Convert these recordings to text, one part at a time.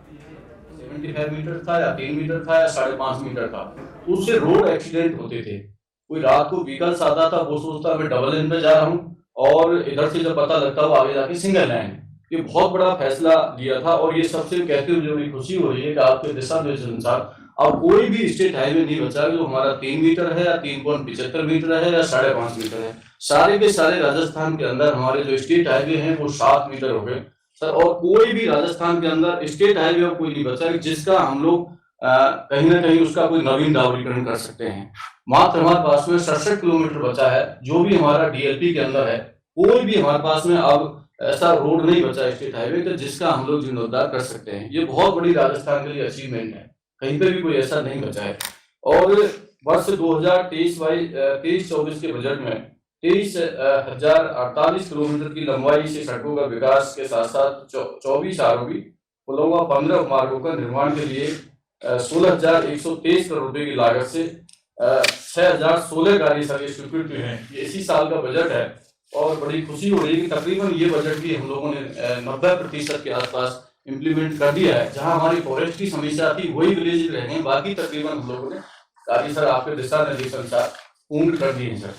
75 metre था या 3 metre था या 5.5 मीटर था, उससे रोड एक्सीडेंट होते थे। कोई रात को व्हीकल्स आता था, वो सोचता मैं डबल लेन पे जा रहा हूँ, और इधर से जब पता लगता वो आगे जाके सिंगल लाइन है। ये बहुत बड़ा फैसला लिया था, और ये सबसे कहते हुए मुझे खुशी हो रही है कि आपके दिशा निर्देश अनुसार अब कोई भी स्टेट हाईवे नहीं बचा जो हमारा 3 मीटर है या 3.75 मीटर है या 5.5 मीटर है। सारे के सारे राजस्थान के अंदर हमारे जो स्टेट हाईवे हैं वो 7 मीटर हो गए सर, और कोई भी राजस्थान के अंदर स्टेट हाईवे और कोई नहीं बचा जिसका हम लोग कहीं ना कहीं उसका कोई नवीन डावरीकरण कर सकते हैं। मात्र हमारे पास में 67 किलोमीटर बचा है, जो भी हमारा डीएलपी के अंदर है। कोई भी हमारे पास में अब ऐसा रोड नहीं बचा स्टेट हाईवे का जिसका हम लोग जीर्णोद्धार कर सकते हैं। ये बहुत बड़ी राजस्थान के लिए अचीवमेंट है, कहीं पे भी कोई ऐसा नहीं बचा है। और वर्ष 2023-24 के बजट में 23,048 किलोमीटर की लंबाई से सड़कों का विकास के साथ साथ 24 आरोपी पुलों व 15 मार्गों का निर्माण के लिए 16,123 करोड़ रुपए की लागत से 6,016 कार्य सर स्वीकृत हुए हैं। ये इसी साल का बजट है, और बड़ी खुशी हो रही है कि तकरीबन ये बजट भी हम लोगों ने 90% के आसपास इम्प्लीमेंट कर दिया है। जहां हमारी फॉरेस्ट की समस्या थी वही विलेज रह गए, बाकी तकरीबन हम लोगों ने कार्य सर आपके दिशा निर्देश अनुसार पूर्ण कर दिए हैं सर।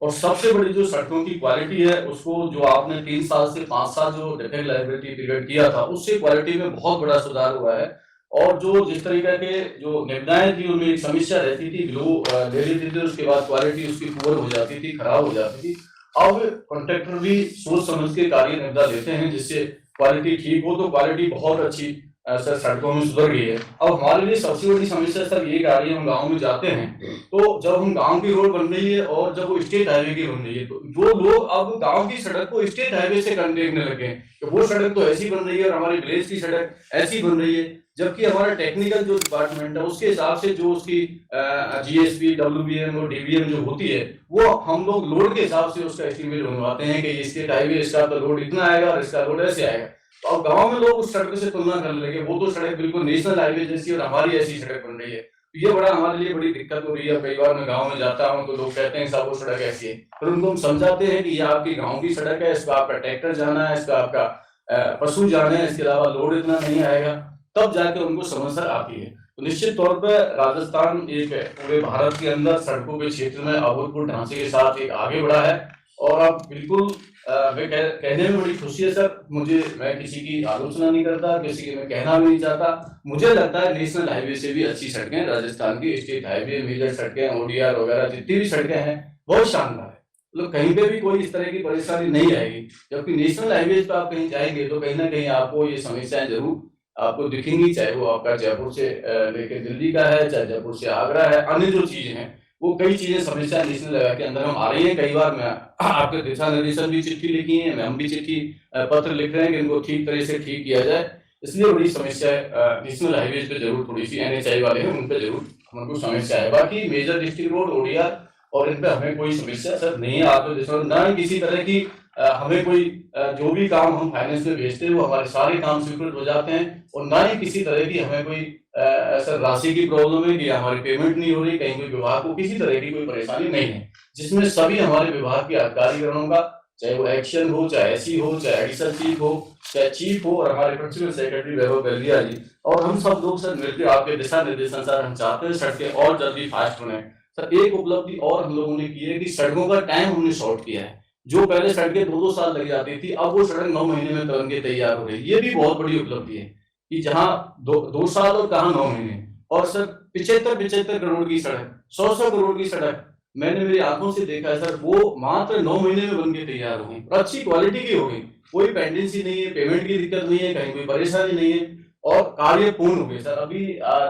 और सबसे बड़ी जो सड़कों की क्वालिटी है, उसको जो आपने 3 साल से 5 साल जो डिफेक्ट लाइबिलिटी पीरियड किया था, उससे क्वालिटी में बहुत बड़ा सुधार हुआ है। और जो जिस तरीके के जो निविदाएं थी उनमें एक समस्या रहती थी, ग्लो ले लेती थी, उसके बाद क्वालिटी उसकी पुअर हो जाती थी, खराब हो जाती थी। अब कॉन्ट्रैक्टर भी सोच समझ के कार्य निविदा लेते हैं जिससे क्वालिटी ठीक हो, तो क्वालिटी बहुत अच्छी सर सड़कों में सुधर गई है। अब हमारे लिए सबसे बड़ी समस्या सर ये आ रही है, हम गाँव में जाते हैं तो जब हम गांव की रोड बन रही है और जब वो स्टेट हाईवे की बन रही है, तो जो लोग अब गांव की सड़क को स्टेट हाईवे से देखने लगे हैं कि वो सड़क तो ऐसी बन रही है और हमारी विलेज की सड़क ऐसी बन रही है, जबकि हमारा टेक्निकल जो डिपार्टमेंट है उसके हिसाब से जो उसकी जीएसपी, डब्ल्यूबीएम और डीबीएम जो होती है, वो हम लोग लोड के हिसाब से उसका एस्टिमेट बनवाते हैं कि स्टेट हाईवे इसका तो लोड इतना आएगा और इसका लोड ऐसे आएगा। तो अब गाँव में लोग उस सड़क से तुलना करने लगे, वो तो सड़क बिल्कुल नेशनल हाईवे जैसी और हमारी ऐसी सड़क बन रही है। ये बड़ा हमारे लिए बड़ी दिक्कत हो रही है। कई बार मैं गांव में जाता हूं तो लोग कहते हैं साहब वो सड़क ऐसी है, फिर उनको हम समझाते हैं कि ये आपकी गांव की सड़क है, इसका आपका ट्रैक्टर जाना है, इसका आपका पशु जाना है, इसके अलावा लोड इतना नहीं आएगा, तब जाके उनको समझ आती है। तो निश्चित तौर पर राजस्थान एक पूरे भारत के अंदर सड़कों के क्षेत्र में अभूतपूर्व ढांचे के साथ एक आगे बढ़ा है। और अब बिल्कुल मैं कहने में बड़ी खुशी है सर, मैं किसी की आलोचना नहीं करता, किसी की मैं कहना भी नहीं चाहता। मुझे लगता है नेशनल हाईवे से भी अच्छी सड़कें राजस्थान की स्टेट हाईवे, मेजर सड़कें, ओडीआर वगैरह जितनी भी सड़कें हैं बहुत शानदार है। मतलब कहीं पे भी कोई इस तरह की परेशानी नहीं आएगी। जबकि नेशनल हाईवे पे आप कहीं जाएंगे तो कहीं ना कहीं आपको ये समस्याएं जरूर आपको दिखेंगी, चाहे वो आपका जयपुर से लेके दिल्ली का है, चाहे जयपुर से आगरा है, अन्य जो चीजें हैं वो कई चीजें समस्या नेशनल के अंदर हम आ रही है। कई बार मैं आपके दिशा निर्देशन भी चिट्ठी लिखी है, हम भी चिट्ठी पत्र लिख रहे हैं कि इनको ठीक तरह से ठीक किया जाए। इसलिए बड़ी समस्या है नेशनल हाईवे पे जरूर थोड़ी सी एनएचआई वाले हैं उन पे जरूर हमको समस्या है। बाकी मेजर डिस्ट्रिक्ट रोड, ओडीआर और इन पे हमें कोई समस्या सर नहीं है। आप ना ही किसी तरह की हमें कोई जो भी काम हम फाइनेंस में भेजते हैं वो हमारे सारे काम स्वीकृत हो जाते हैं, और ना ही किसी तरह की हमें कोई सर राशि की प्रॉब्लम है कि हमारी पेमेंट नहीं हो रही, कहीं कोई विभाग को किसी तरह की कोई परेशानी नहीं है। जिसमें सभी हमारे विभाग के अधिकारीगणों का, चाहे वो एक्शन हो, चाहे एसी हो, चाहे एडिशनल चीफ हो, चाहे चीफ हो, और हमारे प्रिंसिपल सेक्रेटरी वैभव बलिया जी, और हम सब लोग सर मिलकर आपके दिशा निर्देशन सर हम चाहते हैं सड़कें और जल्दी फास्ट बने। सर एक उपलब्धि और हम लोगों ने की है कि सड़कों का टाइम हमने शॉर्ट किया है। जो पहले सड़कें 2-2 साल लग जाती थी, अब वो सड़क 9 महीने में बन के तैयार हो रही है। ये भी बहुत बड़ी उपलब्धि है कि जहां 2 साल और कहां 9 महीने। और सर 75 करोड़ की सड़क, 100 करोड़ की सड़क मैंने मेरी आंखों से देखा है सर, वो मात्र 9 महीने में बन के तैयार हो गई और अच्छी क्वालिटी की हो गई। कोई पेंडेंसी नहीं है, पेमेंट की दिक्कत नहीं है, कहीं कोई परेशानी नहीं है, और कार्य पूर्ण हो गए सर। अभी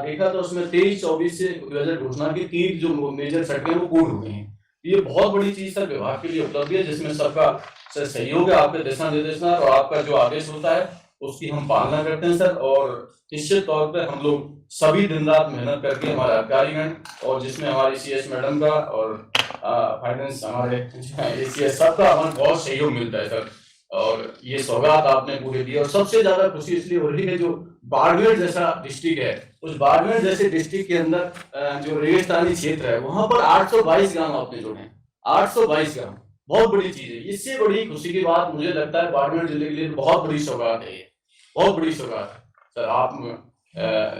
देखा तो उसमें 23-24 से बजट घोषणा की 3 जो मेजर सड़कें वो पूर्ण हो गई हैं। ये बहुत बड़ी चीज सर विभाग के लिए उपलब्धि है, जिसमें सबका सर सहयोग है। आपके दिशा निर्देशन और आपका जो आदेश होता है उसकी हम पालना करते हैं सर। और निश्चित तौर पर हम लोग सभी दिन रात मेहनत करके हमारे अधिकारीगण, और जिसमें हमारी सीएस मैडम का और फाइनेंस हमारे एसीएस सबका हमें बहुत सहयोग मिलता है सर। और ये सौगात आपने पूरे दी, और सबसे ज्यादा खुशी इसलिए हो रही है जो बाड़मेर जैसा डिस्ट्रिक्ट है, उस बाड़मेर जैसे डिस्ट्रिक्ट के अंदर जो रेगिस्तानी क्षेत्र है वहां पर 822 गांव आपने जोड़े हैं। 822 गांव बहुत बड़ी चीज है। इससे बड़ी खुशी की बात मुझे लगता है बाड़मेर जिले के लिए बहुत बड़ी सौगात है, ये बहुत बड़ी सौगात है। सर आप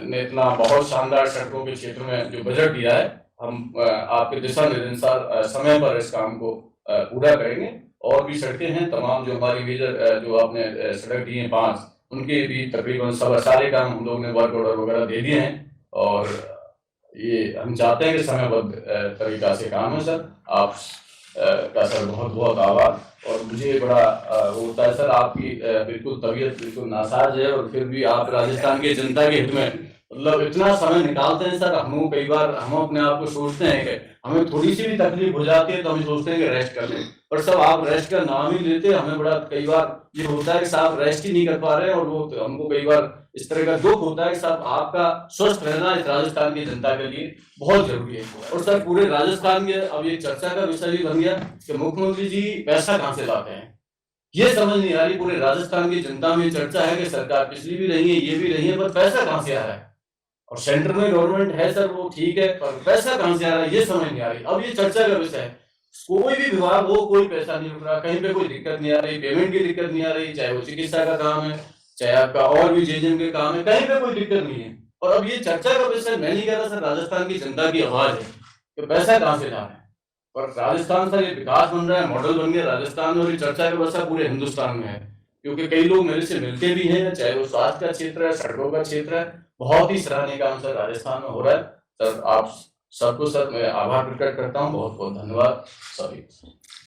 ने इतना बहुत शानदार सड़कों के क्षेत्र में जो बजट दिया है, हम आपके दिशा निर्देशानुसार समय पर इस काम को पूरा करेंगे। और भी सड़कें हैं तमाम जो हमारी मेजर जो आपने सड़क दी है 5, उनके भी तकरीबन सारे काम हम लोगों ने वर्क ऑर्डर वगैरह दे दिए हैं। और ये हम चाहते हैं कि समयबद्ध तरीका से काम है सर। आप का सर बहुत बहुत आभार। और मुझे बड़ा वो होता है सर, आपकी बिल्कुल तबीयत बिल्कुल नासाज है और फिर भी आप राजस्थान के जनता के हित में मतलब इतना समय निकालते हैं सर। हम कई बार हम अपने आप को सोचते हैं कि हमें थोड़ी सी भी तकलीफ हो जाती है तो हम सोचते हैं कि रेस्ट कर लें, पर सब आप रेस्ट का नाम ही लेते। हमें बड़ा कई बार ये होता है कि साहब रेस्ट ही नहीं कर पा रहे हैं, और वो हमको कई बार इस तरह का दुख होता है कि साहब आपका स्वस्थ रहना इस राजस्थान की जनता के लिए बहुत जरूरी है। और सर पूरे राजस्थान के अब ये चर्चा का विषय भी बन गया कि मुख्यमंत्री जी पैसा कहाँ से लाते हैं, ये समझ नहीं आ रही। पूरे राजस्थान की जनता में चर्चा है कि सरकार पिछली भी रही है, ये भी रही है, पर पैसा कहाँ से आ रहा है। और सेंटर में गवर्नमेंट है सर, वो ठीक है, पर पैसा कहाँ से आ रहा है ये समझ नहीं आ रही। अब ये चर्चा का विषय है, कोई भी विभाग हो कोई पैसा नहीं उठ रहा, कहीं पे कोई दिक्कत नहीं आ रही, पेमेंट की दिक्कत नहीं आ रही, चाहे वो चिकित्सा का काम है, चाहे आपका और भी जेजेएम के काम है, कहीं पे कोई दिक्कत नहीं है। और अब ये चर्चा का विषय मैं नहीं कह रहा सर, राजस्थान की जनता की आवाज है कि पैसा कहाँ से ला रहे हैं। और राजस्थान सर ये विकास बन रहा है, मॉडल बन गया राजस्थान में, और ये चर्चा का विषय पूरे हिंदुस्तान में है। क्योंकि कई लोग मेरे से मिलते भी हैं, चाहे वो स्वास्थ्य का क्षेत्र है, सड़कों का क्षेत्र है, बहुत ही सराहनीय काम सर राजस्थान में हो रहा है। सर आप सबको सर मैं आभार प्रकट करता हूँ, बहुत बहुत धन्यवाद सभी।